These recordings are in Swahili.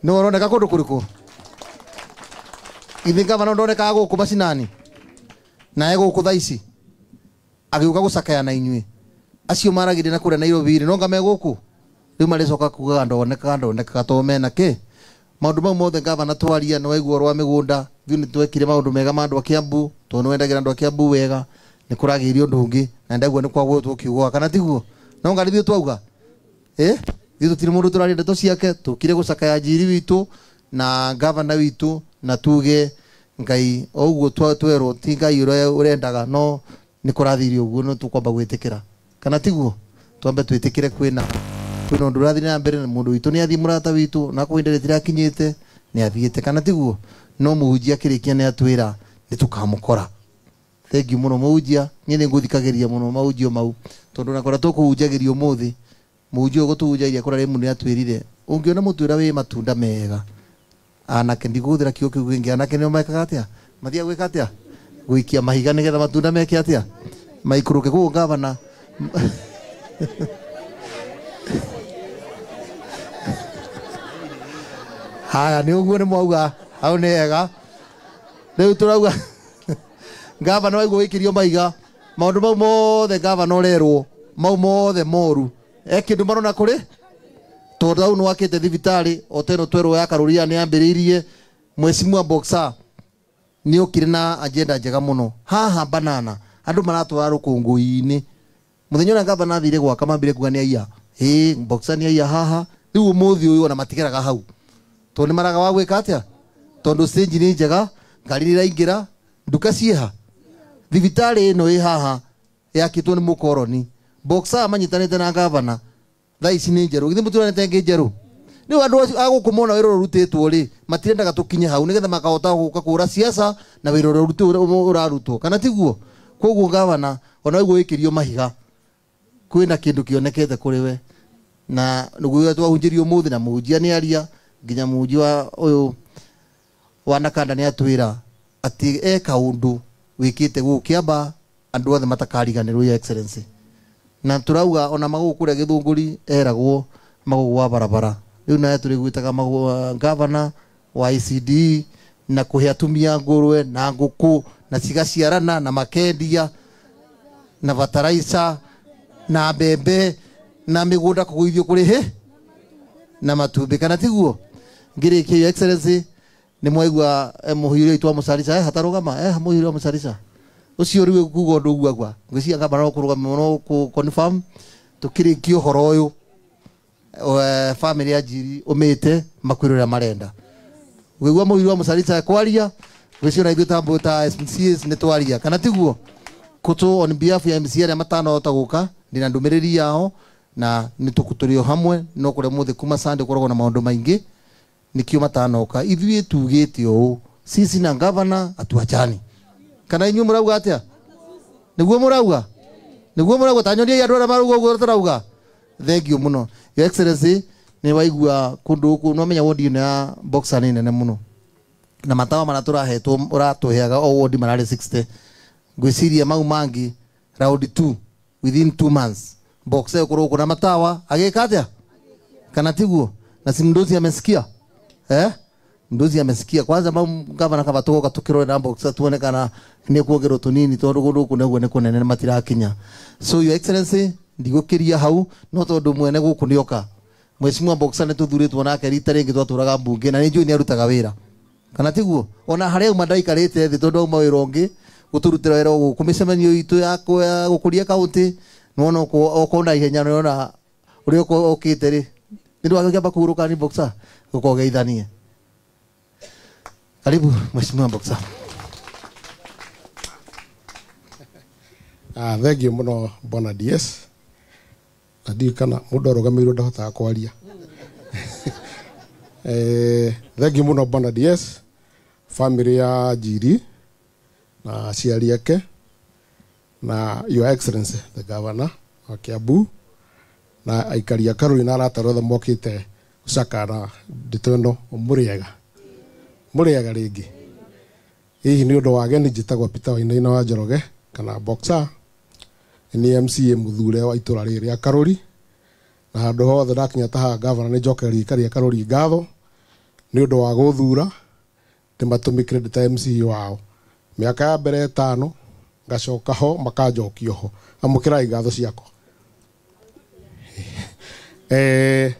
No oroneka kundu kuriku. Ithe gavana ndoneka guku macinani. Na ego ku thaici. Agiuka gucakaya na inyui. Acio maragire na kure Nairobi no ngame guku. Riu maricoka kuga ndoneka to mena ke. Maundu mau mothe gavana twaria no waigua rwa migunda. Thiu ni twekire maundu mega mandu a Kiambu. To no wendagira andu a Kiambu wega. Ni kuragirio undu ungi. Na ndagua ni kwagwo tukiugwa kana tiguo. No ngarithio twauga. Thiu tutiri mundu turari ndeto ciake. Tukire gucakaya njiri witu na gavana witu na tuge ngai oguo twerwo ti ngai urendaga no ni kurathirio uguo no tukwamba gwitikira kana tiguo twambe twitikire kwina undu rathi na mbere mundu witu ni athi murata witu na kuindere tira kinyite ni athiite kana tiguo no muhunjia kirikia ni atwira ni tukamukora. Thank you muno muhunjia ni nguthikagiria muno mahunjio mau tondu nakora tukuhunjagirio muthi muhunjio gutuhunjagia kora rimu ni atwirire ungiona mutwira wi matunda mega anake ndiguthira kio kiu kingi anake nio mekaga atia mathia gwika atia gwikia mahiga nigetha matunda meke atia maikuruke ku gavana haya ni uguo ni mwauga au ni ega riu turauga gavana waigua wikirio mahiga maundu mau mothe gavana urerwo mau mothe moru kindu marona kuri tondu au nwakite thibitari oteno twerwo ya Karuria ni ambiririe Mheshimiwa Boxer ni ukire na agenda njega muno haha banana andu maratwara rukungu-ini muthenya na gavana athire gwaka mambire kuga ni aiya Boxer ni aiya haha riu muthi uyu ona matigeraga hau to ni maraga wa gwika atia tondu stage ni njega ngari ni raingira nduka cieha thibitari ino i haha yakitwo ni mukoroni Boxer manyitanite na gavana thaici ni njeru githe muturanite ngi njeru ni andu agukumona wiro rutitwo ri matirendaga tukinye hau nigetha makahota guka kura siasa na wiro rutwo urarutwo kana tiguo koguo gavana ona wigwo wikirio mahiga kwina kindu kionekete kuri we na nuguo twahunjirio muthi na muhunjia ni aria nginya muhunjia uyu wanakanda ni atwira ati kaundu wikite gukiamba andu othe matakariganirwo ya excellency na turauga ona magukure githunguri eragwo magugwa barabara riu na turi gwitaga gavana wa ICD na kuhe atumia ngurwe na nguku na cigaciarana na makendia na bataraisa na mbembe na migunda kuguithio kuri na matumbi kana tiguo ngirikia your excellency ni mwaigua muhiro itwa Mucarica hatarugama muhiro Mucarica ucio riwe kugo ndu guagwa ngwiciria gavana no kurugama no ku confirm tukirikio horo uyu family ya Njiri umite makwirira marenda wigwa muhiro Mucarica kwaria ngwiciria na ithu tambo ta SMCs ni twaria kana tiguo kutu on behalf ya MCA ya matano otaguka ndina ndumiriri yao na nitukuturio hamwe no kure muthi kuma Sunday koragwo na maundu maingi nikio matanoka ithuĩ tugĩte ũũ sisi na gavana atuachani kana inyuĩ mũrauga atia nĩguo mũrauga tanyonia andũ arĩa marauga ũguo tũrauga thank you muno your excellency nĩ waigua kũndũ gũkũ no menya wodi ya Boxer nĩ nene mũno na matawa marĩa tũrahetwo ũratũheaga o wodi mararĩ 60 ngwĩciria mau mangi round 2 within 2 months Boxer ũkorwo kuna matawa agĩka atia kana tiguo na si Mdozi amesikia Mdozi amesikia kwanza gavana kaba tugoka tukirore na Boxer tuone kana ni kuongerwo tunini tondu gundu ku neguo ni kunene matirakinya so your excellency ndigukiria hau no tondu mwene guku nioka Mheshimiwa Boxer ni tuthuritwo nake rita ringi twaturaga mbunge na ni njui ni arutaga wira kana tiguo ona haria uma ndaikarite thi tondu uma wira ungi guturutira wira guku micemanio itu ya gukuria kaunti no okona ihenya nona uri okite ri ndio akiamba kuruka ni Boxer gukogeithanie karibu Mheshimiwa Boxer. Thank you muno Bwana DS adi kana mundu arugamirwo ndahota kwaria thank you muno Bwana DS family ya Njiri na ciari yake na your excellency the governor wa Kiambu na aikari a Karuri aratarothe mokite gucakara nditono muriega ringi hihi ni undu wage ni njitagwo Peter Wainaina wa Njoroge kana Boxer ni MCA muthure wa itura riri ya Karuri na handu hothe ndakinya taha governor ni njokeri ikari ya Karuri ngatho nĩ ũndũ wa gũthura ndĩmatũmĩkĩre ndĩ ta MC wao. Mĩaka ya mbere 5 ngacoka ho makanjokio ho. Amũkĩrai ngatho ciakwa.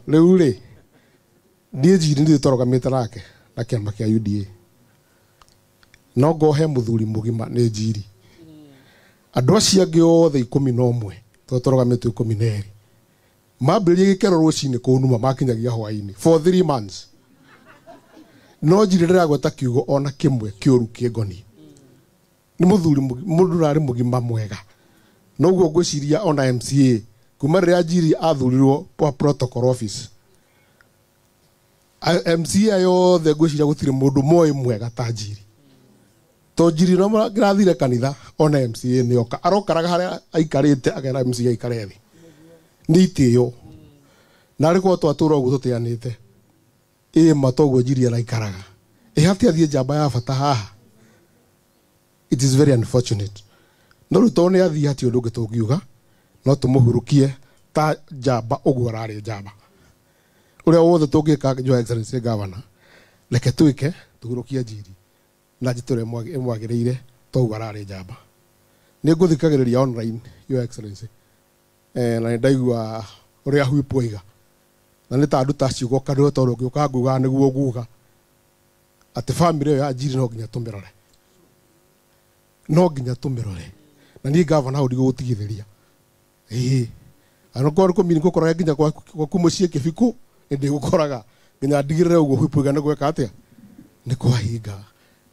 Rĩu rĩ niĩ Njiri nĩ tũrũgamĩte nake na kĩama kĩa UDA. No ngohe mũthuri mũgima nĩ Njiri. Andũ acio angĩ othe 11 tũrũgamĩte 12 mambĩrĩrie gĩkero rũcinĩ kũnuma makinyagia hwainĩ for 3 months. No Njiri ndĩragweta kiugo ona kĩmwe kĩũru kĩngoni. Nĩ mũthuri mũndũ arĩ mũgima mwega. Noguo ngwĩciria ona MCA kuma rĩrĩa Njiri athurirwo protocol office. MCA yothe ngwĩciria gũtirĩ mũndũ moĩ mwega ta Njiri. To Njiri no ngĩrathire kanitha ona MCA nĩoka arokaraga harĩa aikarĩte agera MCA aikare thĩ. Nĩ itĩyo. Na arĩko twatũra ũguo tũteanĩte. Matoguo Njiri araikaraga. Hati athiĩ njamba ya bata haha. It is very unfortunate. No rĩu tondũ nĩ athiĩ hati ũndũ ũngĩ tũngiuga no tũmũhurukie ta njamba ũguo ararĩ njamba. Ũrĩa wothe tũngĩka Your Excellency Governor, reke twĩke tũhurukie Njiri na njĩra ĩmwagĩrĩire ta ũguo ararĩ njamba. Nĩ ngũthikagĩrĩria online Your Excellency. Na nĩ ndaigua ũrĩa Whip oiga. Na nĩ ta andũ ta ciugo kanĩ tondũ ũngĩũka nguga nĩguo nguga atĩ family ya Njiri no nginya tũmĩrore. No nginya tũmĩrore. Na niĩ Governor ndigũgũtigithĩria. Anokorwo kũmini gũkoraga nginya gwaku mũciĩ Kĩbiko ndĩgũkoraga nginya ndigĩrĩre ũguo Whip oiga nĩ gweka atĩa nĩ kwahinga.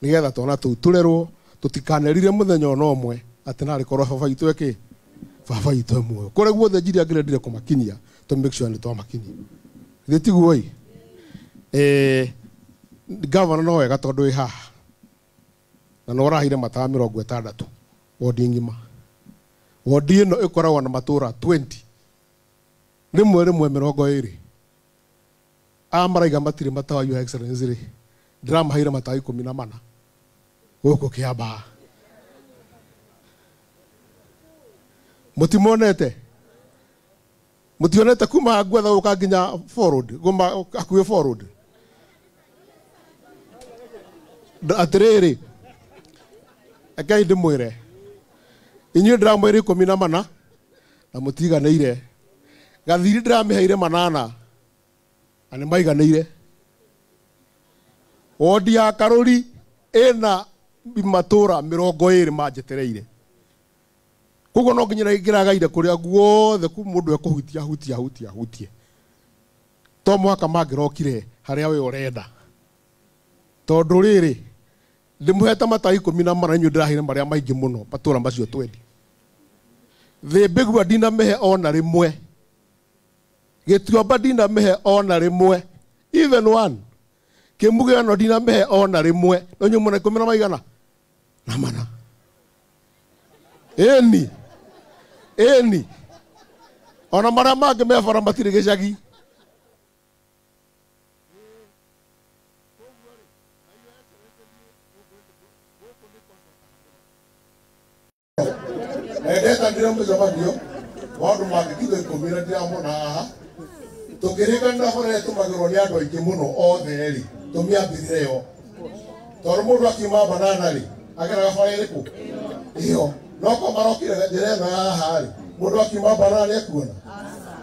Nĩgetha twana tũu tũrerwo tũtikanerire mũthenya ona ũmwe atĩ narĩ korwo baba itũ eke baba itũ muoyo. Kũrĩa guothe Njiri angĩrendire kũmakinyia to make sure nĩ twamakinyia. Gĩtiguo Governor no wega tondũ wĩ haha na no ũrahire matawa 60 wodi ngima. Wodi ĩno ĩkoragwo na matũra 20 rĩmwe 20 amaraiga matirĩ matawa Your Excellency rĩ ndĩramaheire matawa 14 gũkũ Kĩambaa. Mũtionete kuma gwetha gũka nginya forward gũma akuĩ forward. Atĩrĩrĩ Ngai ndĩmwĩre inyuĩ ndĩramwĩra 14 na mũtiganĩire. Gathiri ndĩramĩheire 8 na nĩ maiganĩire. Wodi ya Karũri ĩna matũra 20 manjetereire. Koguo no nginya ngĩragaire kũrĩa guothe mũndũ ekũhutia. To mwaka mangĩrokire harĩa we ũrenda. Tondũ rĩrĩ ndĩmũhete matawa 14 inyuĩ ndĩraheire marĩa maingĩ mũno matũra macio 20. Thĩ mbĩgua ndinamĩhe ona rĩmwe. Gĩtuamba ndinamĩhe ona rĩmwe. Even one. Kĩmugĩano ndinamĩhe ona rĩmwe. No nyuĩ mũna 10 maigana na mana. Eni. Ona marĩa mangĩ mebara matirĩ gĩcagi. Ndeta ndĩra mũcemanio wa andũ mangĩkinya 10 ndĩramona haha. Tũkĩrĩkana hore tũmagĩrwo nĩ andũ aingĩ mũno othe rĩ tũmĩambĩrĩre yo. Tondũ mũndũ akiuma Banana rĩ ageraga bara ĩrĩkũ ĩyo. No ko marokire njĩra ĩno haha rĩ mũndũ akiuma Banana ekuona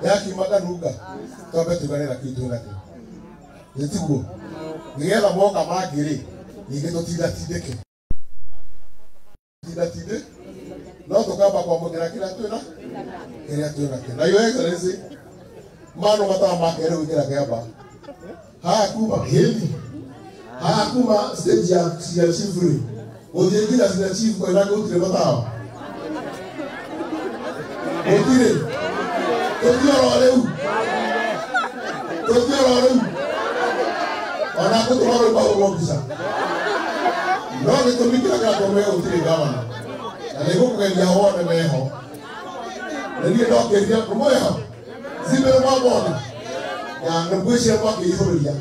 yakiuma Kanunga twambe tuganĩra kĩndũ nakĩo. Gĩtiguo nĩgetha moka mangĩ rĩ ningĩ tũtindatindĩke. No tũkamba kwamũkĩra kĩrĩa twĩna. Na Your Excellency mano matawa makerĩ gwĩkĩra Kĩambaa. Haha kuma stage ya chief rĩ gũthiĩ nginya stage chief kwa ĩna gũtirĩ matawa. Gũtirĩ. Tũthiĩ rĩu. Ona gũtũma rĩu maũgwo mbica. No gĩtũmi kĩrĩa kĩratũmire gũtirĩ Governor. Na nĩgũkũgeria wone meho. Na niĩ ndokĩrire mũmweho. Zimere mwabona. Ya ngwĩciria mwakĩihũrĩria.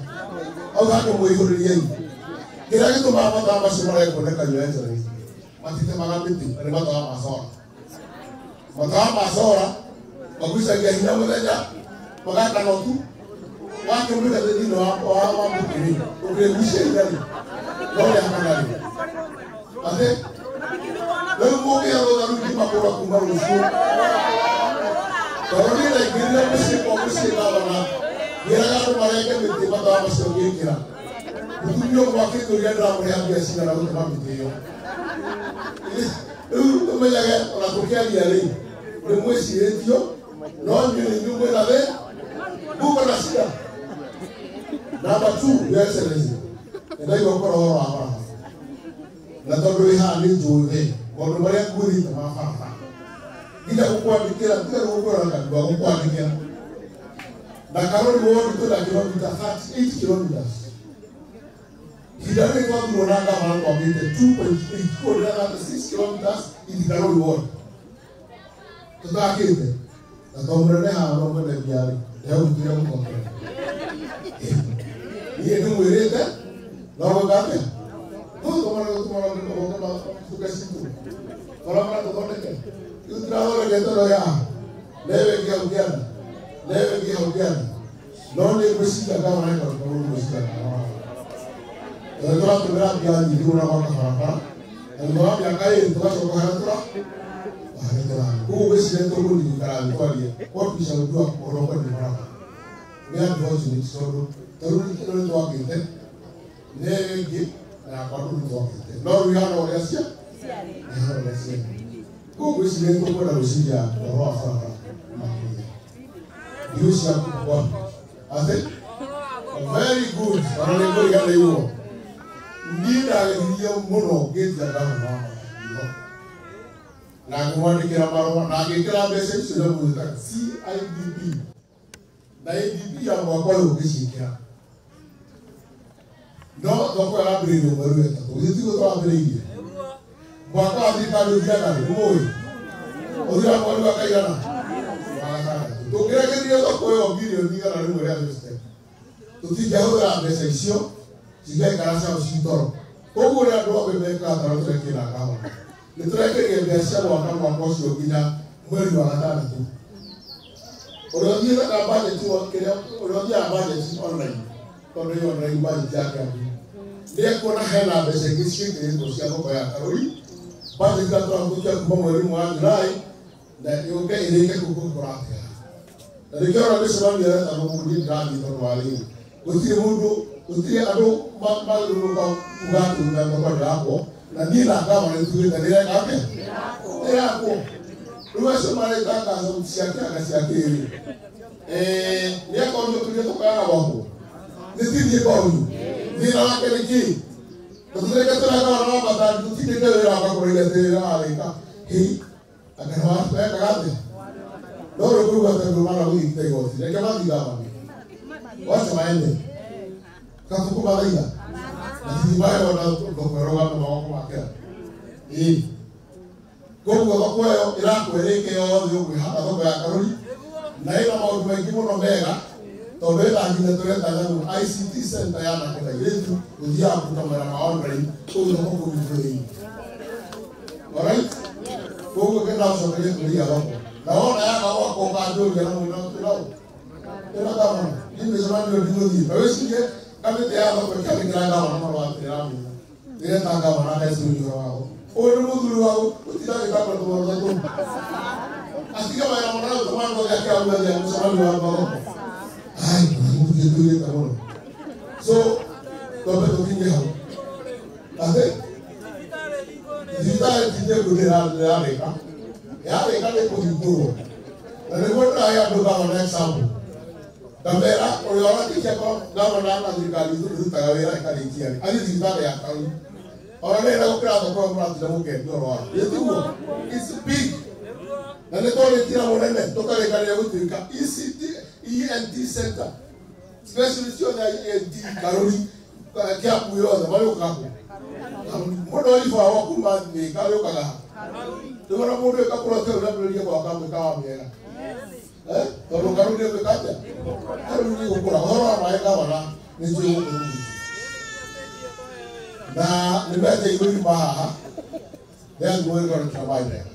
Au hake mwĩihũrĩriai. Kĩrĩa gĩtũmaga matawa macio marekũoneka Your Excellency. Matitemaga mĩtĩ na nĩ matawa ma solar. Matawa ma solar magucagia hinya mũthenya magakana tu wake mwega thĩinĩ wa mũkĩrĩ ũkĩgucia igari no rĩa kanari atĩ rĩu mũgĩatho rĩu ngĩmakũra kuma rũciũ tondũ niĩ ndaingĩrire mũciĩ kwa mũciĩ gavana ngĩraga andũ marenge mĩtĩ mathaa macio ngĩkĩra mũtumia ũmwe akĩngũria ndĩramũrĩha mbia cigana gũtũma mĩtĩ ĩyo rĩu ũmenyage ona tũkĩaria rĩ nĩ mwĩcirĩtio no niĩ nĩ inyuĩ mwĩna thĩ muko na shida. Number 2, Your Excellency, ndaigua ũkorwo ũhoro wa barabara na tondũ wĩ haha nĩ njũĩ thĩ maũndũ marĩa ngwĩrĩte ma barabara nginya gũkwandĩkĩra tiga gũkũra ngandua gũkwandĩkĩra na Karori Ward kwĩna kilomita 38 kilometers ihinda rĩrĩ twathurwo na ngavana twambĩte 2.8 kũrĩa 36 kilometers ithi Karori Ward tũtakĩte na tondũ mũnene haha no mwene biarĩ ndegũtwĩre mũtongoria niĩ ndĩmwĩrĩte no gũkatĩa tukasitu barabara tũthondeke rĩu tũrathondeke tondũ ya lewe ngĩhaukiana no nĩ ngwĩciria ngavana ĩkorwo ngwĩciria tũratũmĩra mbia nyingĩ mũno gwaka barabara na thutha wa mĩaka ĩrĩ tũgacoka harĩa koguo ngwĩciria tũgũririkana thĩ twarie what we shall do ũhoro ũkoniĩ barabara nĩ unfortunate tondũ tondũ ĩno nĩ twakĩte nĩ ĩngĩ na kwandũ nĩ twakĩte no rĩu ihana ũrĩa cia koguo ngwĩciria tũkwenda gwĩciria ũhoro wa barabara makĩria ndiũ cia kũkwa atĩ very good ona nĩ ngũrigana igũrũ niĩ ndageririe mũno ngĩtia ngavana wa na ngĩmwandĩkĩra marũa na ngĩkĩra mbeca icio na gwĩta CIDP na ADP ya mwaka ũyũ ũgĩciĩkĩra no thoko yarambĩrĩirio mweri wetatũ githĩ tiguo twambĩrĩirie mwaka wa thirikari ũthiaga nĩ mũĩ ũthira mweri wa kaigana tũngĩrekereria thoko ĩyo bilioni igana rĩmwe rĩa mĩstake tũtingĩahũthĩra mbeca icio cigaikara ciao citoro koguo nĩ andũ amwe mekaga tara tũrekĩra ngavana nĩ tũrekĩrire mbeca cia mwaka ũcio nginya mweri wa gatandatũ ũrĩa ũthiaga bajeti kĩrĩa ũrĩa ũthiaga bajeti online tondũ ĩyo online bajeti yake nĩ ekuona hena mbeca ingĩ ciĩkĩrĩtwo cia thoko ya Karori bajeti gatũrahũthia kuma mweri wa Julai na yũke ĩrĩke kũgũkora atĩa na nĩkĩona mĩcemanio ĩretagwo mũndũ ndathiĩ tondũ wa rĩu gũtirĩ andũ magĩrũrũka kuga atĩ thoko ndĩrakwo na niĩ na ngavana nĩtugĩte nĩreka atĩa nĩrakwo rĩu acio maretangatho cia kĩaga cia kĩrĩ nĩakorwo tũrĩa tũkaga gwakwo nĩtithiĩ konyu thĩna wake nĩ kĩ tũtũreke tũragavana wa Mathari tũtindĩke wĩra wakakũrĩire tĩrĩra warĩka akana wekaga atĩa no rĩu kũruga tondũ mara gũthikita igoti reke mathiĩ ngavana wacha maende kabuku mathaiga na tithimayo na ndũkwerũgama mawako makĩra koguo thoko ĩyo ĩrakwĩrĩka yothe ũkwĩhanda thoko ya Karori na ĩna maũndũ maingĩ mũno mega tondũ ĩna nginya tũretaga ICT center ya nakĩra irĩtu gũthiaga kũruta mawĩra ma online kũu thoko kũu bũrũri-inĩ alright koguo kenda gũcokeria kũria thoko na wona yaga gwakwo ũkanjũria na mwĩna ũtũrau ĩna ngavana niĩ mĩcemanio ndigũthiĩ na wĩcirie kamĩtĩ ya thoko ĩkandĩkĩra ngavana marũa atĩramĩra nĩgetha ngavana ndecũria ũhoro wao ũyũ nĩ mũthuri wao ũtindagĩkamba tũmorothatũ atiga mawĩra manana gũtũmana thothe akĩaguathia mũcemanio wa thoko mũtũgĩtũrĩte mũno so twambe tũkinye hau atĩ thibitarĩ tindĩkũndĩrarĩka yarĩka nĩ kũhingũrwo na nĩguo ndĩrahe andũ ngavana example ngamera ũrĩa ũratĩkia ngavana na thirikari ĩrutaga wĩra ĩkarĩkia athiĩ thibitarĩ ya Karori ona nĩenda gũkĩra thoko ĩyo mũratinde mũkendi ũhoro wa gĩtiguo it's big na nĩ twarĩkira mũnene tũkarĩkanĩria gũtuĩka ENT center specialist yothe ya ENT Karori Kiambu yothe marĩũkaga mũndũ iba wa kuma Thĩka arĩũkaga ndĩmona mũndũ ĩkakũroteo ndambĩrĩria gwaka mwĩka wa mĩega tondũ Karori nĩgwĩka atĩa Karori nĩ gũkũra ũhoro wa maĩ ngavana nĩ njũĩ gũkũ na nimete igũri mahaha then we're going to survive there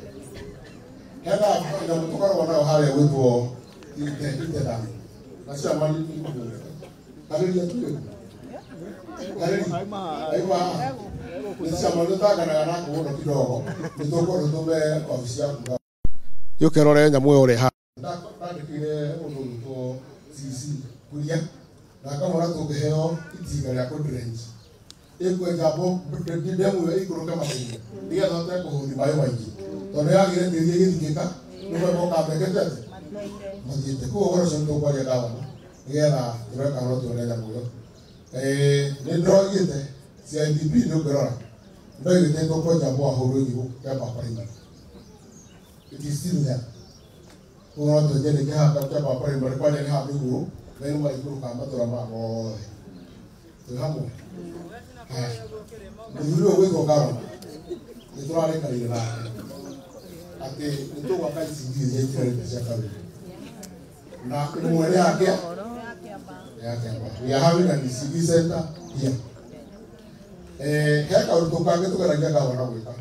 hena ina mũtũkarwo nayo harĩa gwĩtwo itedami na cia mani Kariria tu. Aiwa. Nisamaliza kana kuona kidogo. Nitoko ndobe ofisi yangu. Yokerore nyamu ore ha. Ndakire undu to sisi kuria. Nakamora tugeheo itiga ya kudrench. Eko jabo ndemu ikuru kama hiyo. Ndia zote kuhudi mayo maingi. Tone agire ndiye githikika. Nuko boka bekete. Mujite ko oro sonto kwa ya dawa. Ngera tureka no tuone nyamu. Nindroigite CIDP ndugerora ndoigite ndoko jambo ahoro yigo ya papa ina it is still there uno to jene ke ha ka papa ina kwa ne ha ndugo nenu mai kuru kamba tora ma go to hamu ndugo we go karo nitwa le kali na ate nito wakai singi ye tere ya kali na mwele yake we are having a DCB center here. Heka utoka ngeto karagia ka wana wika.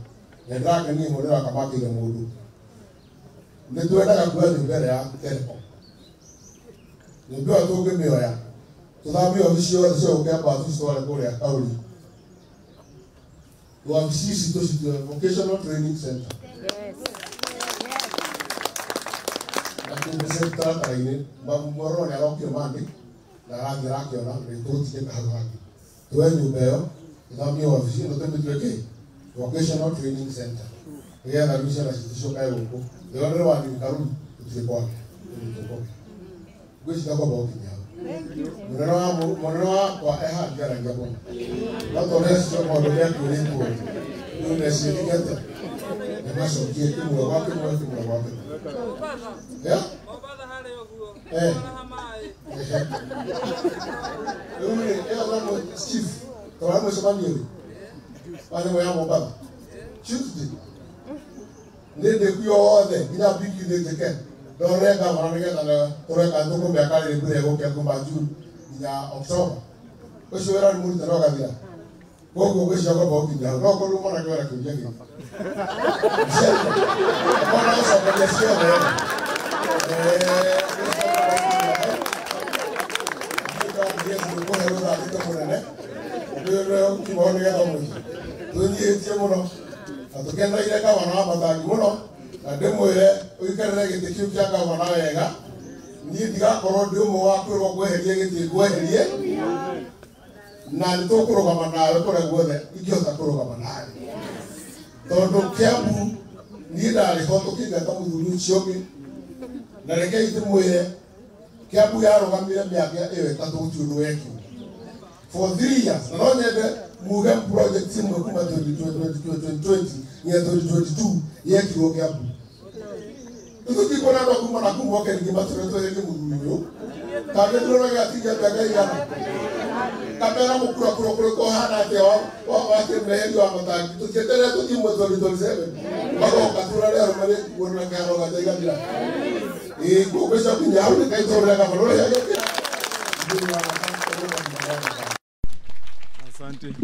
Ndaka ni mo ndaka kamaki le mudu. Ndio ndaka kwa mbele ya Telecom. Ndio atoke mbele ya. Tunabi ofisio sio kwa pa store kule ya kauli. Wa ofisi to vocational training center. Yes. Lakini center kaini babu moro ya roki mandi. Na rangi yake ona ndio tike kahagi tuwe nyumbeo ndio ofisi ndio tumetweke vocational training center yeye anarudisha na shitisho kae huko ndio ndio wani karudi tulikuwa gweshi kwa bauti yao mwana kwa eha jara ngabo watu wanaisha kwa ndio yake kuliko ndio nashirikata na masokie timu wake ya Steve, kwa mwisho mamili. Wale moya mbaba. Chuti. Nende kuyoode, ina biki ndeke. Doreka maranga na toreka ndoko mbakale bure go ke kumba ju nya October. Osho era muri tanoka dia. Gogo go shaka ba okinya. Roko lu mona kwera kujenge. Mona sa kwa shia. Atukenda ile kama na matangi muno na demo ile uikarere gite kiu kya kama na wega ni diga koro demo wa kuro gweherie gite gweherie na ndokoro kama na kore gwothe igiota kuro kama na tondu Kiambu ni ndari hoto kinga ta muthuru cioki na reke ite mwire Kiambu yarugamire miaka iyo itatu gutundu weki for 3 years no nyende Muga project team kuma 2020 ya 2022 yeki go Kiambu tuki kona ndo kuma na kuma ke ngima tureto yeki muduyo kabe ndoro ya tija daga ya kamera mukura ko hana te wa ke meheli wa matangi tuketere tuki mo 2027 bako katura leo mali kuona karo ga daga bila go pesa kunyaru kai tore ga maro ya Asante.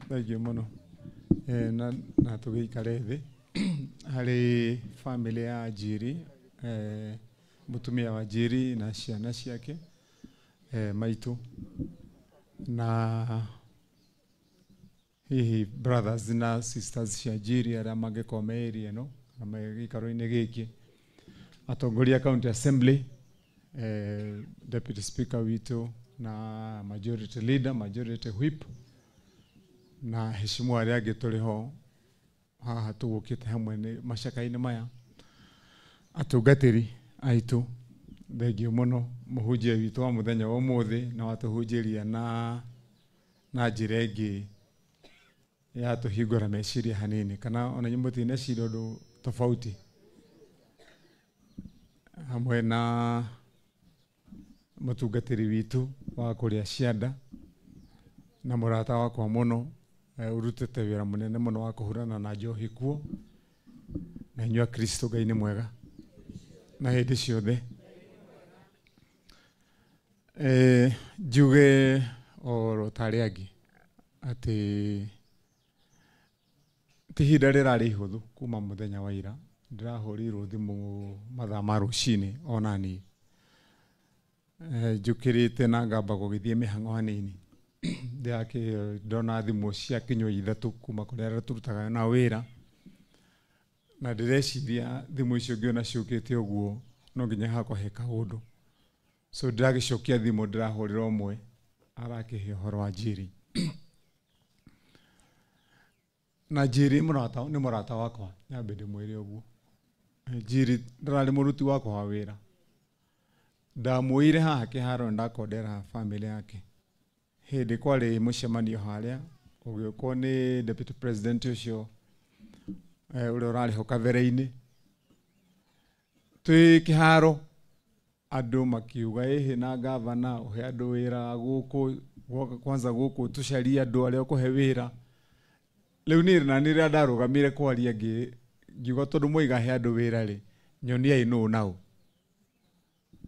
Thank you muno. Na tugeikare thi. Hari family ya Njiri, mutumia wa Njiri na ciana ciake, maitu. Na hihi brothers na sisters cia Njiri aria mangikoma area no, na magikaro-ini giki. Atongoria county assembly, deputy speaker witu na majority leader, majority whip na heshimwa aria angi turi ho haha tugukite hamwe ni macaka-ini maya atungatiri aitu thengio muno muhunjia witu wa muthenya wa umuthi na watuhunjiria na njira ingi ya tuhingura meciria hanini kana ona nyumutine cirodo tofauti hamwe na mutungatiri witu wa kuria cianda na murata wakwa muno urutete wira munene muno wa kuhurana na njohi kuo na nyua Kristo Ngai ni mwega na hindi ciothe njuge oro tari angi ati tihinda rirari ihuthu kuma muthenya wa ira ndirahurirwo thimu mathaa ma rucini onani njukirite na ngamba gugithie mihango hanini ndiake ndona thimu cia kinyo ithatu kuma kuria turutaga na wira na ndireciria thimu icio ngiona ciukite uguo no nginya hakwa heka undu so ndiragicokia thimu ndirahurira umwe arakihe horo wa Njiri na Njiri ni murata wakwa nyambe ndimwire uguo Njiri ndarari muruti wakwa wa wira ndamuire haha kiharo ndakondera family yake hindi kwari mucemanio haria ugiuko ni deputy president ucio uri urari ho kavereini twi kiharo andu makiuga ehe na gavana uhe andu wira guku kwanza guku tucaria andu aria ukuhe wira riu ni na niria ndarugamire kwaria ngiuga tondu muiga he andu wira ri nyonia inu nao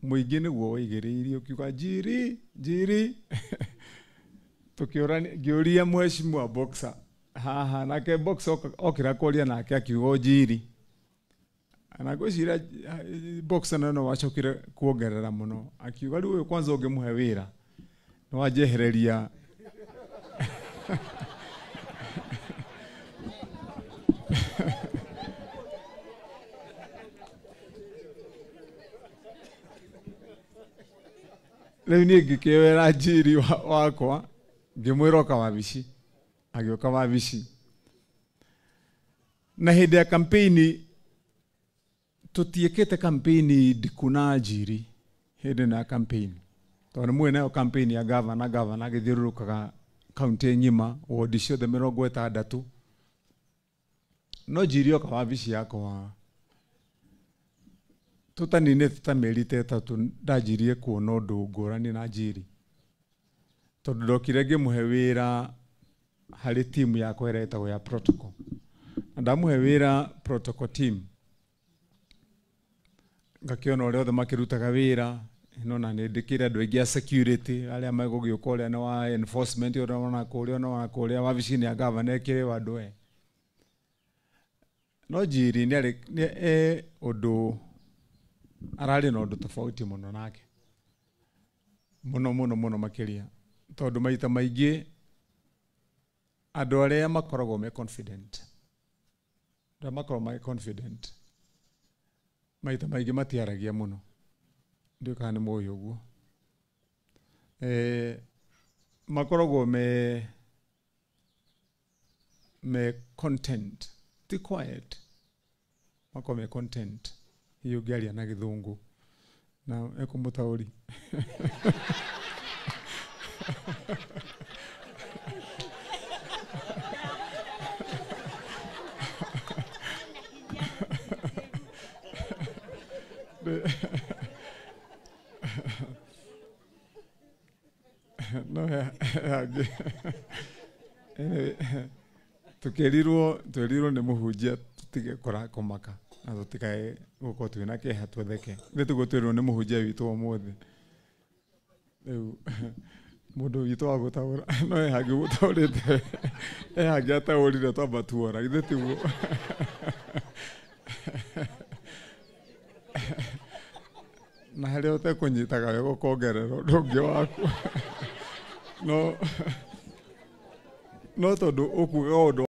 muingi niguo waigiriirio kiuga Njiri tukiorani ngiuria mheshimiwa boxer haha nake boxer okira kuria nake akiuga Njiri anagwicira boxer no wacokire kuongerera muno akiuga riu kwanza ungimuhe wira no wajehereria Leo ni ngikewera Njiri wakwa ngimwira kawabici agioka wabici na hindi ya kampeni tutiekete kampeni dikuna Njiri hindi na kampeni tondu mwe nayo kampeni ya gavana githiurukaga kaunti ngima wodi ciothe 60 no Njiri oka wabici yakwa tutanine tutamerite tatu ndajirie kuona undu ngurani na Njiri tondu ndokire ngimuhe wira hari timu yakwa iretagwo ya protocol na ndamuhe wira protocol team ngakiona uria othe makirutaga wira no na ndikire andu aingi a security aria magugiuka uria na wa enforcement uria na kuria wabici ya gavana ekire wandu no Njiri ni undu arari na undu tofauti muno nake muno makiria tondu maita maingi andu aria makoragwo me confident maita maingi matiaragia muno ndika ni moyo uguo makoragwo me content ti quiet makoragwo me content hiyo gari na githungu na ekumutauri no tukerirwo ni muhunjia tutige kumaka na tutikae guko twina keha twetheke nitugutirwo ni muhunjia witu omothe riu mundu witu wa gutaura no hangi gutaurite hangi ataurire twamba tuora ithe tiguo na haria utekunyitaga wega ukongerera ndungi waku no tondu ukuga undu